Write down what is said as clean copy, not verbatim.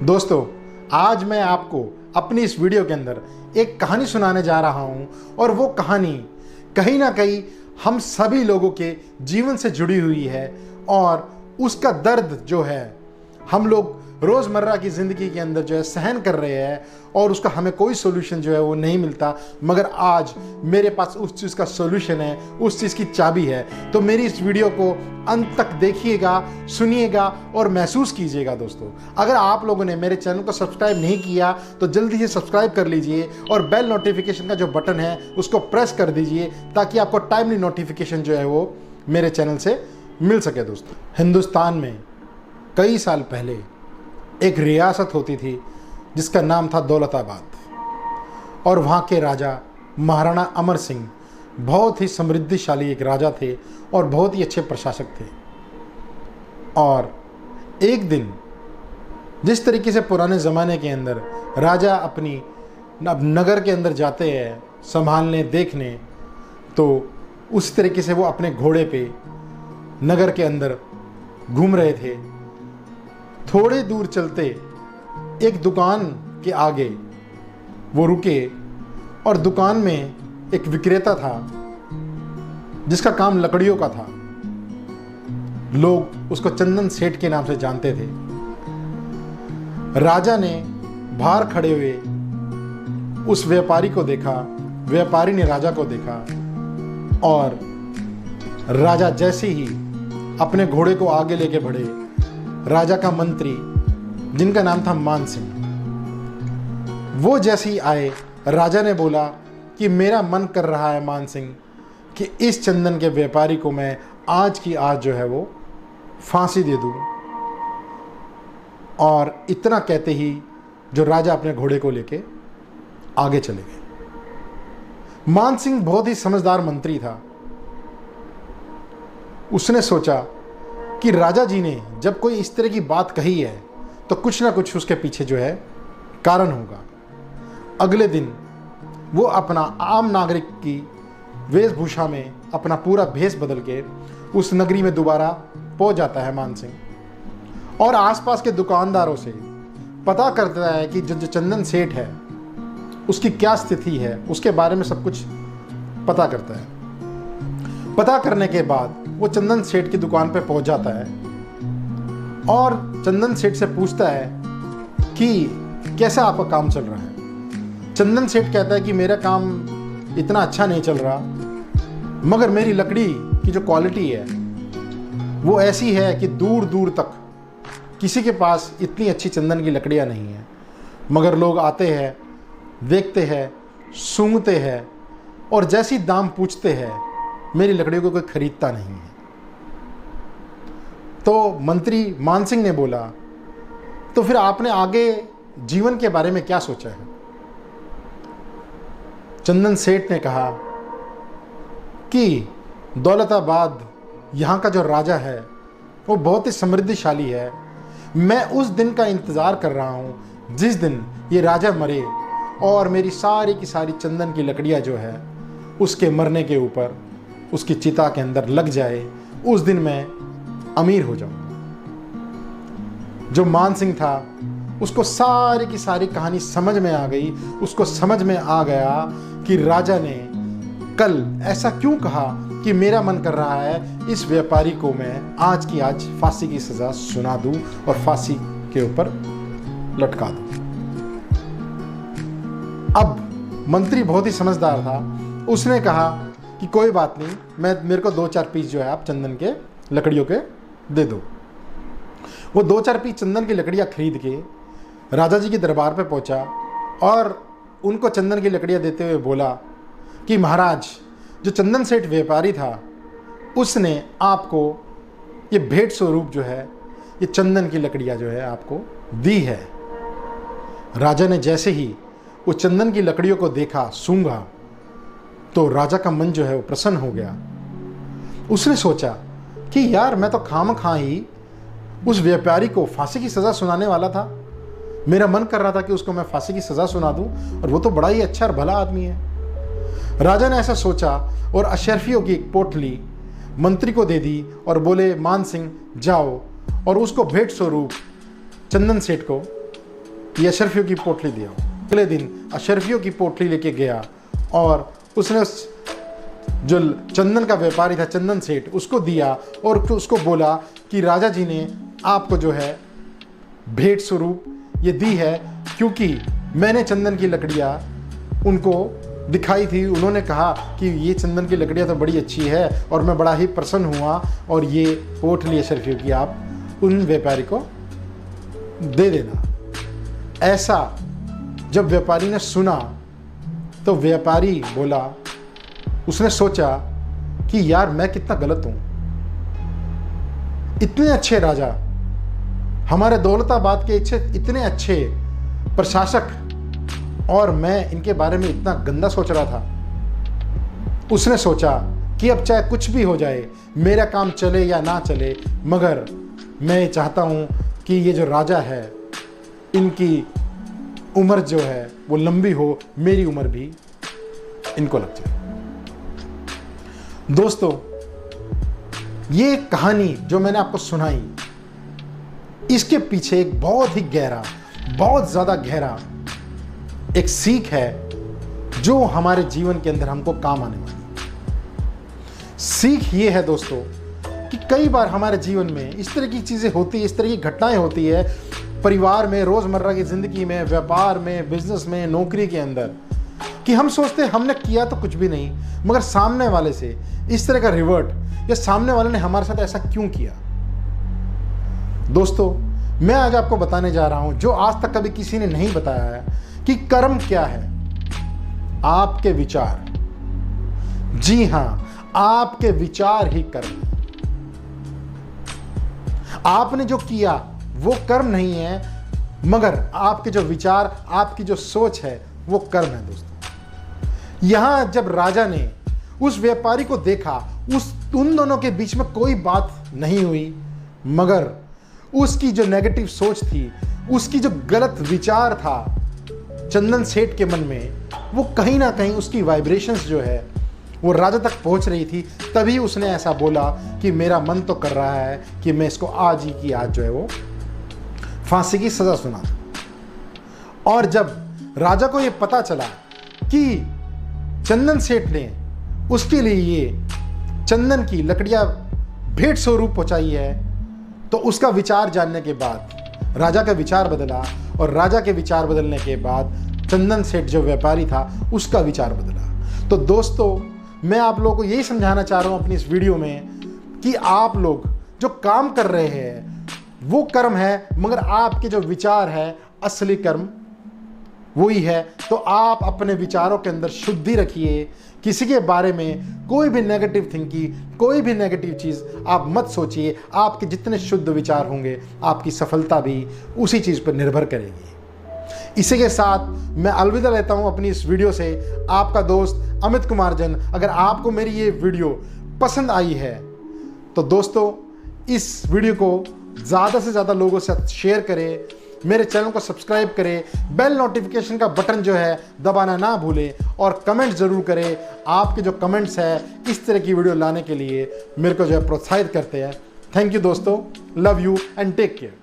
दोस्तों, आज मैं आपको अपनी इस वीडियो के अंदर एक कहानी सुनाने जा रहा हूं और वो कहानी कहीं ना कहीं हम सभी लोगों के जीवन से जुड़ी हुई है और उसका दर्द जो है हम लोग रोज़मर्रा की ज़िंदगी के अंदर जो है सहन कर रहे हैं और उसका हमें कोई सोल्यूशन जो है वो नहीं मिलता। मगर आज मेरे पास उस चीज़ का सोल्यूशन है, उस चीज़ की चाबी है। तो मेरी इस वीडियो को अंत तक देखिएगा, सुनिएगा और महसूस कीजिएगा। दोस्तों, अगर आप लोगों ने मेरे चैनल को सब्सक्राइब नहीं किया तो जल्दी से सब्सक्राइब कर लीजिए और बेल नोटिफिकेशन का जो बटन है उसको प्रेस कर दीजिए ताकि आपको टाइमली नोटिफिकेशन जो है वो मेरे चैनल से मिल सके। दोस्तों, हिंदुस्तान में कई साल पहले एक रियासत होती थी जिसका नाम था दौलताबाद और वहाँ के राजा महाराणा अमर सिंह बहुत ही समृद्धिशाली एक राजा थे और बहुत ही अच्छे प्रशासक थे। और एक दिन जिस तरीके से पुराने ज़माने के अंदर राजा अपनी नगर के अंदर जाते हैं संभालने देखने, तो उस तरीके से वो अपने घोड़े पे नगर के अंदर घूम रहे थे। थोड़े दूर चलते एक दुकान के आगे वो रुके और दुकान में एक विक्रेता था जिसका काम लकड़ियों का था। लोग उसको चंदन सेठ के नाम से जानते थे। राजा ने बाहर खड़े हुए उस व्यापारी को देखा, व्यापारी ने राजा को देखा और राजा जैसे ही अपने घोड़े को आगे लेके बढ़े, राजा का मंत्री जिनका नाम था मान सिंह, वो जैसे ही आए, राजा ने बोला कि मेरा मन कर रहा है मान सिंह कि इस चंदन के व्यापारी को मैं आज की आज जो है वो फांसी दे दूं। और इतना कहते ही जो राजा अपने घोड़े को लेके आगे चले गए। मान सिंह बहुत ही समझदार मंत्री था। उसने सोचा कि राजा जी ने जब कोई इस तरह की बात कही है तो कुछ ना कुछ उसके पीछे जो है कारण होगा। अगले दिन वो अपना आम नागरिक की वेशभूषा में अपना पूरा भेष बदल के उस नगरी में दोबारा पहुंच जाता है मान सिंह और आसपास के दुकानदारों से पता करता है कि जो चंदन सेठ है उसकी क्या स्थिति है, उसके बारे में सब कुछ पता करता है। पता करने के बाद वो चंदन सेठ की दुकान पे पहुंच जाता है और चंदन सेठ से पूछता है कि कैसा आपका काम चल रहा है। चंदन सेठ कहता है कि मेरा काम इतना अच्छा नहीं चल रहा, मगर मेरी लकड़ी की जो क्वालिटी है वो ऐसी है कि दूर दूर तक किसी के पास इतनी अच्छी चंदन की लकड़ियाँ नहीं है। मगर लोग आते हैं, देखते हैं, सूंघते हैं और जैसी दाम पूछते हैं मेरी लकड़ियों को कोई खरीदता नहीं है। तो मंत्री मान सिंह ने बोला, तो फिर आपने आगे जीवन के बारे में क्या सोचा है? चंदन सेठ ने कहा कि दौलताबाद यहाँ का जो राजा है वो बहुत ही समृद्धिशाली है। मैं उस दिन का इंतज़ार कर रहा हूँ जिस दिन ये राजा मरे और मेरी सारी की सारी चंदन की लकड़ियाँ जो है उसके मरने के ऊपर उसकी चिता के अंदर लग जाए। उस दिन मैं अमीर हो जाऊं। जो मान सिंह था उसको सारी की सारी कहानी समझ में आ गई। उसको समझ में आ गया कि राजा ने कल ऐसा क्यों कहा कि मेरा मन कर रहा है इस व्यापारी को मैं आज की आज फांसी की सजा सुना दूं और फांसी के ऊपर लटका दूं। अब मंत्री बहुत ही समझदार था। उसने कहा कि कोई बात नहीं, मेरे को 2-4 पीस जो है आप चंदन के लकड़ियों के दे दो। वो 2-4 पीस चंदन की लकड़ियाँ खरीद के राजा जी के दरबार पे पहुँचा और उनको चंदन की लकड़ियाँ देते हुए बोला कि महाराज, जो चंदन सेठ व्यापारी था उसने आपको ये भेंट स्वरूप जो है ये चंदन की लकड़ियाँ जो है आपको दी है। राजा ने जैसे ही वो चंदन की लकड़ियों को देखा, सूंघा, तो राजा का मन जो है वो प्रसन्न हो गया। उसने सोचा कि यार, मैं तो खामखा ही उस व्यापारी को फांसी की सज़ा सुनाने वाला था। मेरा मन कर रहा था कि उसको मैं फांसी की सज़ा सुना दूं और वो तो बड़ा ही अच्छा और भला आदमी है। राजा ने ऐसा सोचा और अशर्फियों की एक पोटली मंत्री को दे दी और बोले, मान सिंह जाओ और उसको भेंट स्वरूप चंदन सेठ को कि अशरफियों की पोटली दिया। अगले दिन अशरफियों की पोटली लेके गया और उसने उस जो चंदन का व्यापारी था, चंदन सेठ, उसको दिया और उसको बोला कि राजा जी ने आपको जो है भेंट स्वरूप ये दी है, क्योंकि मैंने चंदन की लकड़ियाँ उनको दिखाई थी, उन्होंने कहा कि ये चंदन की लकड़ियाँ तो बड़ी अच्छी है और मैं बड़ा ही प्रसन्न हुआ, और ये पोटली अशरफियों की आप उन व्यापारी को दे देना। ऐसा जब व्यापारी ने सुना तो व्यापारी बोला, उसने सोचा कि यार मैं कितना गलत हूं, इतने अच्छे राजा, हमारे दौलताबाद के इतने अच्छे प्रशासक, और मैं इनके बारे में इतना गंदा सोच रहा था। उसने सोचा कि अब चाहे कुछ भी हो जाए, मेरा काम चले या ना चले, मगर मैं चाहता हूं कि ये जो राजा है इनकी उम्र जो है वो लंबी हो, मेरी उम्र भी इनको लग जाए। दोस्तों, ये कहानी जो मैंने आपको सुनाई, इसके पीछे एक बहुत ही गहरा, बहुत ज़्यादा गहरा एक सीख है जो हमारे जीवन के अंदर हमको काम आने वाली। सीख ये है दोस्तों कि कई बार हमारे जीवन में इस तरह की चीज़ें होती है, इस तरह की घटनाएं होती है, परिवार में, रोज़मर्रा की ज़िंदगी में, व्यापार में, बिजनेस में, नौकरी के अंदर, कि हम सोचते हैं हमने किया तो कुछ भी नहीं, मगर सामने वाले से इस तरह का रिवर्ट, या सामने वाले ने हमारे साथ ऐसा क्यों किया। दोस्तों, मैं आज आपको बताने जा रहा हूं जो आज तक कभी किसी ने नहीं बताया है कि कर्म क्या है। आपके विचार, जी हां, आपके विचार ही कर्म है। आपने जो किया वो कर्म नहीं है, मगर आपके जो विचार, आपकी जो सोच है वो कर्म है। दोस्तों, यहां जब राजा ने उस व्यापारी को देखा, उन दोनों के बीच में कोई बात नहीं हुई, मगर उसकी जो नेगेटिव सोच थी, उसकी जो गलत विचार था चंदन सेठ के मन में, वो कहीं ना कहीं उसकी वाइब्रेशंस जो है वो राजा तक पहुंच रही थी। तभी उसने ऐसा बोला कि मेरा मन तो कर रहा है कि मैं इसको आज ही की आज जो है वो फांसी की सजा सुना। और जब राजा को ये पता चला कि चंदन सेठ ने उसके लिए ये चंदन की लकड़ियां भेंट स्वरूप पहुंचाई है, तो उसका विचार जानने के बाद राजा का विचार बदला, और राजा के विचार बदलने के बाद चंदन सेठ जो व्यापारी था उसका विचार बदला। तो दोस्तों, मैं आप लोगों को यही समझाना चाह रहा हूं अपनी इस वीडियो में कि आप लोग जो काम कर रहे हैं वो कर्म है, मगर आपके जो विचार है असली कर्म वही है। तो आप अपने विचारों के अंदर शुद्धि रखिए, किसी के बारे में कोई भी नेगेटिव थिंकिंग, कोई भी नेगेटिव चीज़ आप मत सोचिए। आपके जितने शुद्ध विचार होंगे, आपकी सफलता भी उसी चीज़ पर निर्भर करेगी। इसी के साथ मैं अलविदा लेता हूं अपनी इस वीडियो से। आपका दोस्त अमित कुमार जैन। अगर आपको मेरी ये वीडियो पसंद आई है तो दोस्तों इस वीडियो को ज़्यादा से ज़्यादा लोगों से शेयर करें, मेरे चैनल को सब्सक्राइब करें, बेल नोटिफिकेशन का बटन जो है दबाना ना भूलें, और कमेंट ज़रूर करें। आपके जो कमेंट्स हैं इस तरह की वीडियो लाने के लिए मेरे को जो है प्रोत्साहित करते हैं। थैंक यू दोस्तों, love you and take care.